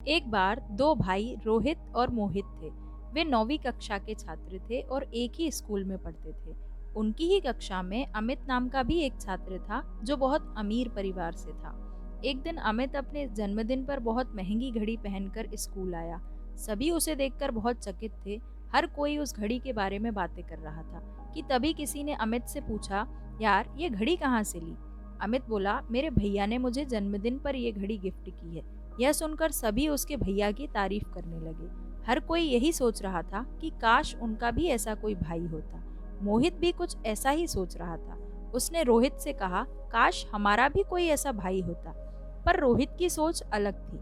एक बार दो भाई रोहित और मोहित थे। वे 9वीं कक्षा के छात्र थे और एक ही स्कूल में पढ़ते थे। उनकी ही कक्षा में अमित नाम का भी एक छात्र था जो बहुत अमीर परिवार से था। एक दिन अमित अपने जन्मदिन पर बहुत महंगी घड़ी पहनकर स्कूल आया। सभी उसे देखकर बहुत चकित थे। हर कोई उस घड़ी के बारे में बातें कर रहा था कि तभी किसी ने अमित से पूछा, यार ये घड़ी कहाँ से ली? अमित बोला, मेरे भैया ने मुझे जन्मदिन पर ये घड़ी गिफ्ट की है। यह सुनकर सभी उसके भैया की तारीफ करने लगे। हर कोई यही सोच रहा था कि काश उनका भी ऐसा कोई भाई होता। मोहित भी कुछ ऐसा ही सोच रहा था। उसने रोहित से कहा, काश हमारा भी कोई ऐसा भाई होता। पर रोहित की सोच अलग थी।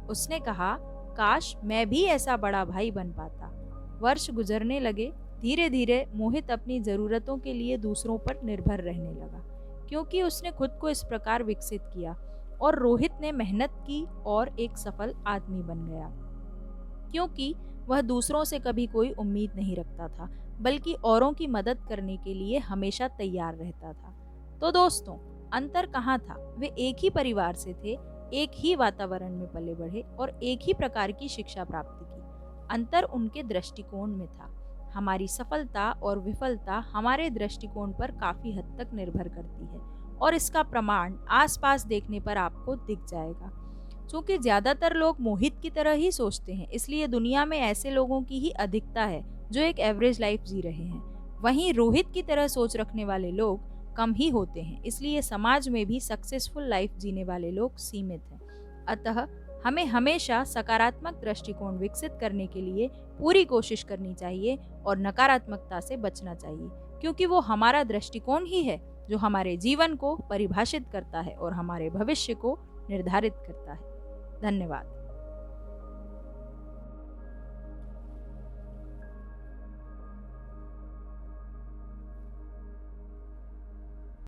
उसने कहा, काश मैं भी ऐसा बड़ा भाई बन पाता। वर्ष गुजरने लगे। धीरे धीरे मोहित अपनी जरूरतों के लिए दूसरों पर निर्भर रहने लगा, क्योंकि उसने खुद को इस प्रकार विकसित किया। और रोहित ने मेहनत की और एक सफल आदमी बन गया, क्योंकि वह दूसरों से कभी कोई उम्मीद नहीं रखता था, बल्कि औरों की मदद करने के लिए हमेशा तैयार रहता था। तो दोस्तों, अंतर कहाँ था? वे एक ही परिवार से थे, एक ही वातावरण में पले बढ़े और एक ही प्रकार की शिक्षा प्राप्त की। अंतर उनके दृष्टिकोण में था। हमारी सफलता और विफलता हमारे दृष्टिकोण पर काफी हद तक निर्भर करती है, और इसका प्रमाण आसपास देखने पर आपको दिख जाएगा। चूंकि ज्यादातर लोग मोहित की तरह ही सोचते हैं, इसलिए दुनिया में ऐसे लोगों की ही अधिकता है जो एक एवरेज लाइफ जी रहे हैं। वहीं रोहित की तरह सोच रखने वाले लोग कम ही होते हैं, इसलिए समाज में भी सक्सेसफुल लाइफ जीने वाले लोग सीमित हैं। अतः हमें हमेशा सकारात्मक दृष्टिकोण विकसित करने के लिए पूरी कोशिश करनी चाहिए और नकारात्मकता से बचना चाहिए, क्योंकि वो हमारा दृष्टिकोण ही है जो हमारे जीवन को परिभाषित करता है और हमारे भविष्य को निर्धारित करता है। धन्यवाद।